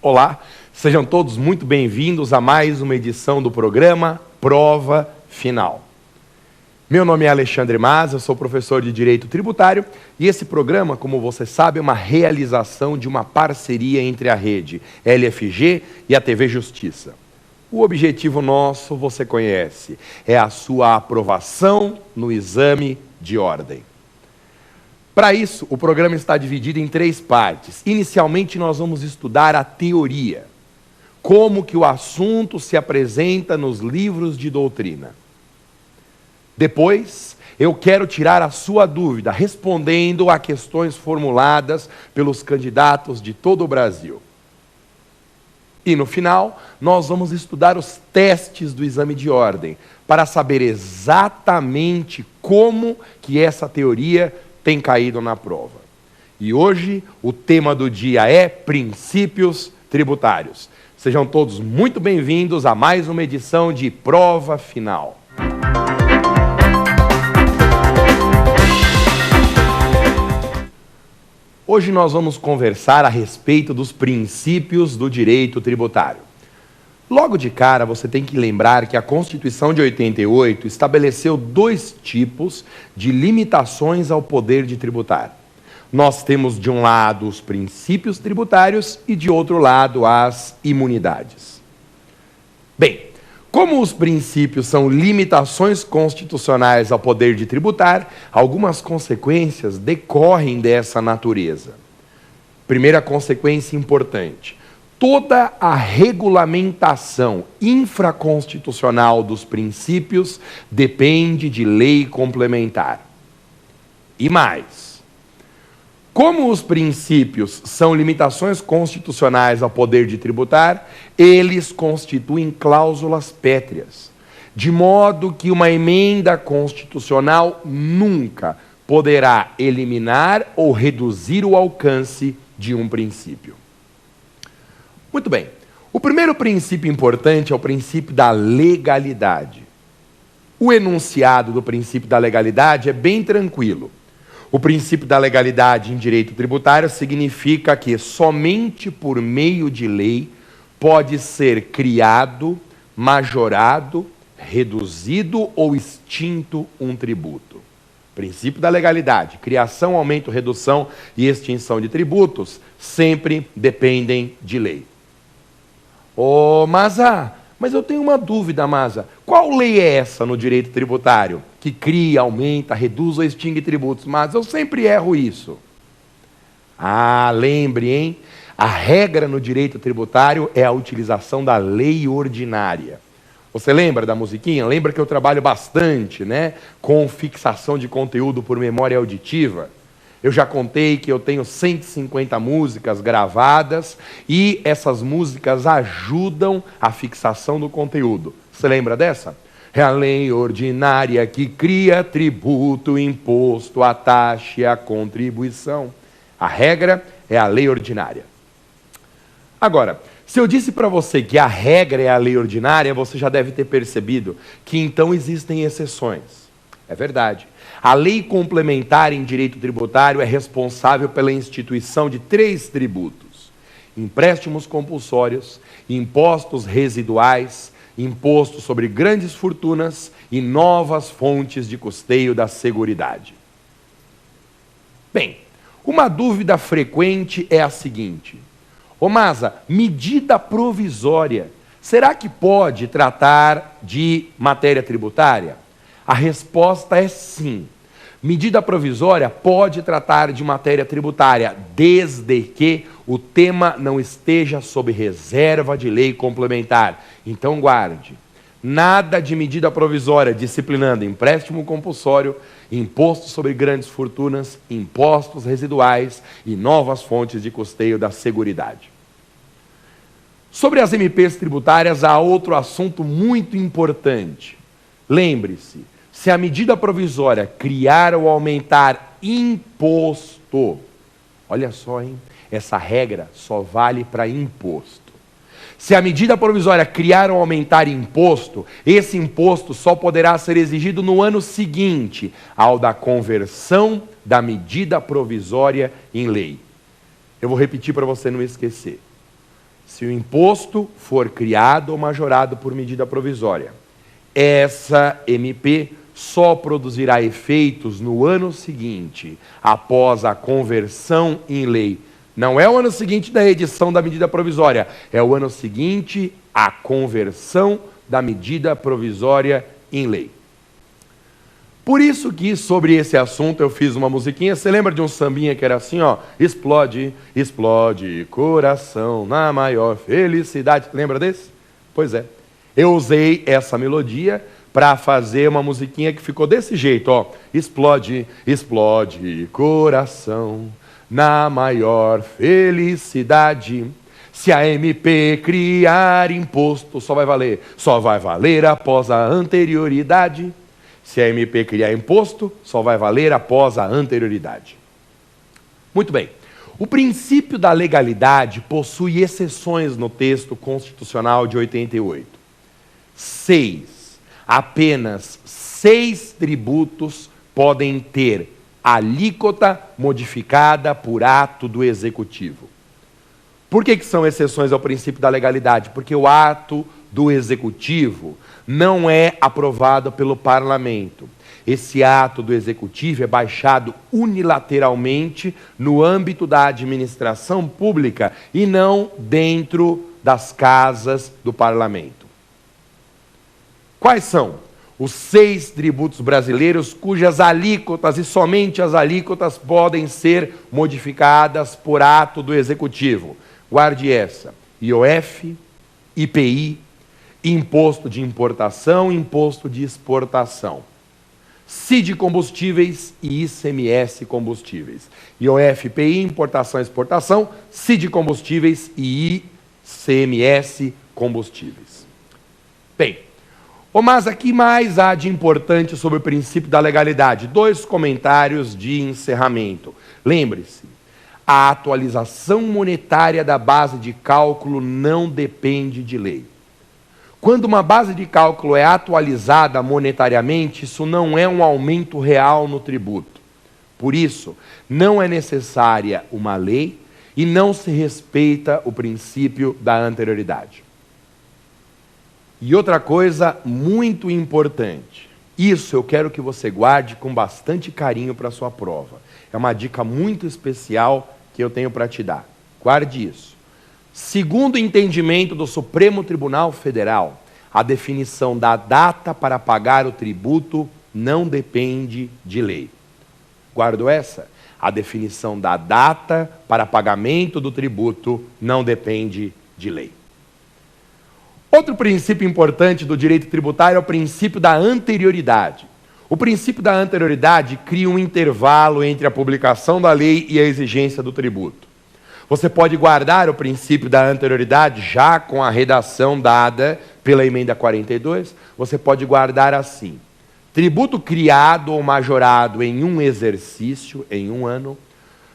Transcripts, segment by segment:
Olá, sejam todos muito bem-vindos a mais uma edição do programa Prova Final. Meu nome é Alexandre Mas, eu sou professor de Direito Tributário e esse programa, como você sabe, é uma realização de uma parceria entre a rede LFG e a TV Justiça. O objetivo nosso, você conhece, é a sua aprovação no exame de ordem. Para isso, o programa está dividido em 3 partes. Inicialmente, nós vamos estudar a teoria, como que o assunto se apresenta nos livros de doutrina. Depois, eu quero tirar a sua dúvida, respondendo a questões formuladas pelos candidatos de todo o Brasil. E no final, nós vamos estudar os testes do exame de ordem, para saber exatamente como que essa teoria tem caído na prova. E hoje, o tema do dia é princípios tributários. Sejam todos muito bem-vindos a mais uma edição de Prova Final. Hoje nós vamos conversar a respeito dos princípios do direito tributário. Logo de cara, você tem que lembrar que a Constituição de 88 estabeleceu 2 tipos de limitações ao poder de tributar. Nós temos, de um lado, os princípios tributários e, de outro lado, as imunidades. Bem, como os princípios são limitações constitucionais ao poder de tributar, algumas consequências decorrem dessa natureza. Primeira consequência importante: toda a regulamentação infraconstitucional dos princípios depende de lei complementar. E mais, como os princípios são limitações constitucionais ao poder de tributar, eles constituem cláusulas pétreas, de modo que uma emenda constitucional nunca poderá eliminar ou reduzir o alcance de um princípio. Muito bem, o primeiro princípio importante é o princípio da legalidade. O enunciado do princípio da legalidade é bem tranquilo. O princípio da legalidade em direito tributário significa que somente por meio de lei pode ser criado, majorado, reduzido ou extinto um tributo. Princípio da legalidade: criação, aumento, redução e extinção de tributos sempre dependem de lei. Masa, mas eu tenho uma dúvida, Masa. Qual lei é essa no direito tributário que cria, aumenta, reduz ou extingue tributos? Mas eu sempre erro isso. Lembre, hein? A regra no direito tributário é a utilização da lei ordinária. Você lembra da musiquinha? Lembra que eu trabalho bastante, né, com fixação de conteúdo por memória auditiva? Eu já contei que eu tenho 150 músicas gravadas e essas músicas ajudam a fixação do conteúdo. Você lembra dessa? É a lei ordinária que cria tributo, imposto, a taxa e a contribuição. A regra é a lei ordinária. Agora, se eu disse para você que a regra é a lei ordinária, você já deve ter percebido que então existem exceções. É verdade. A lei complementar em direito tributário é responsável pela instituição de 3 tributos: empréstimos compulsórios, impostos residuais, imposto sobre grandes fortunas e novas fontes de custeio da Seguridade. Bem, uma dúvida frequente é a seguinte: Masa, medida provisória, será que pode tratar de matéria tributária? A resposta é sim. Medida provisória pode tratar de matéria tributária, desde que o tema não esteja sob reserva de lei complementar. Então guarde, nada de medida provisória disciplinando empréstimo compulsório, imposto sobre grandes fortunas, impostos residuais e novas fontes de custeio da Seguridade. Sobre as MPs tributárias, há outro assunto muito importante. Lembre-se, se a medida provisória criar ou aumentar imposto, olha só, hein? Essa regra só vale para imposto. Se a medida provisória criar ou aumentar imposto, esse imposto só poderá ser exigido no ano seguinte ao da conversão da medida provisória em lei. Eu vou repetir para você não esquecer. se o imposto for criado ou majorado por medida provisória. Essa MP só produzirá efeitos no ano seguinte, após a conversão em lei. Não é o ano seguinte da edição da medida provisória, é o ano seguinte à conversão da medida provisória em lei. Por isso que, sobre esse assunto, eu fiz uma musiquinha. Você lembra de um sambinha que era assim, ó? Explode, explode, coração, na maior felicidade. Lembra desse? Pois é. Eu usei essa melodia para fazer uma musiquinha que ficou desse jeito, ó. Explode, explode, coração, na maior felicidade. Se a MP criar imposto, só vai valer após a anterioridade. Se a MP criar imposto, só vai valer após a anterioridade. Muito bem. O princípio da legalidade possui exceções no texto constitucional de 88. Apenas 6 tributos podem ter alíquota modificada por ato do Executivo. Por que são exceções ao princípio da legalidade? Porque o ato do Executivo não é aprovado pelo Parlamento. Esse ato do Executivo é baixado unilateralmente no âmbito da administração pública e não dentro das casas do Parlamento. Quais são os 6 tributos brasileiros cujas alíquotas, e somente as alíquotas, podem ser modificadas por ato do Executivo? Guarde essa: IOF, IPI, Imposto de Importação, Imposto de Exportação, CID Combustíveis e ICMS Combustíveis. IOF, IPI, Importação e Exportação, CID Combustíveis e ICMS Combustíveis. Bem, mas aqui mais há de importante sobre o princípio da legalidade. 2 comentários de encerramento. Lembre-se, a atualização monetária da base de cálculo não depende de lei. Quando uma base de cálculo é atualizada monetariamente, isso não é um aumento real no tributo. Por isso, não é necessária uma lei e não se respeita o princípio da anterioridade. E outra coisa muito importante, isso eu quero que você guarde com bastante carinho para a sua prova. É uma dica muito especial que eu tenho para te dar. Guarde isso. Segundo o entendimento do Supremo Tribunal Federal, a definição da data para pagar o tributo não depende de lei. Guardo essa? A definição da data para pagamento do tributo não depende de lei. Outro princípio importante do direito tributário é o princípio da anterioridade. O princípio da anterioridade cria um intervalo entre a publicação da lei e a exigência do tributo. Você pode guardar o princípio da anterioridade já com a redação dada pela emenda 42. Você pode guardar assim: tributo criado ou majorado em um exercício, em um ano,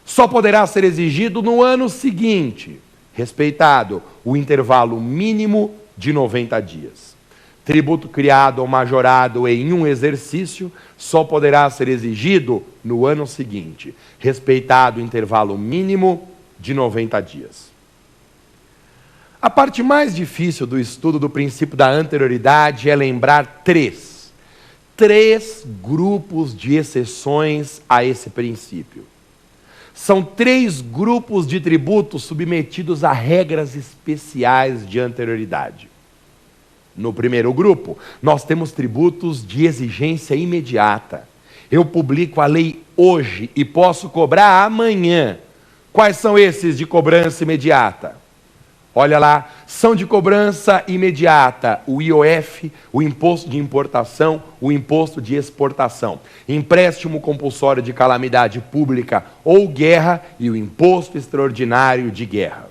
só poderá ser exigido no ano seguinte, respeitado o intervalo mínimo de 90 dias. Tributo criado ou majorado em um exercício só poderá ser exigido no ano seguinte, respeitado o intervalo mínimo de 90 dias. A parte mais difícil do estudo do princípio da anterioridade é lembrar 3 grupos de exceções a esse princípio. São 3 grupos de tributos submetidos a regras especiais de anterioridade. No primeiro grupo, nós temos tributos de exigência imediata. Eu publico a lei hoje e posso cobrar amanhã. Quais são esses de cobrança imediata? Olha lá, são de cobrança imediata o IOF, o Imposto de Importação, o Imposto de Exportação, empréstimo compulsório de calamidade pública ou guerra e o Imposto Extraordinário de Guerra.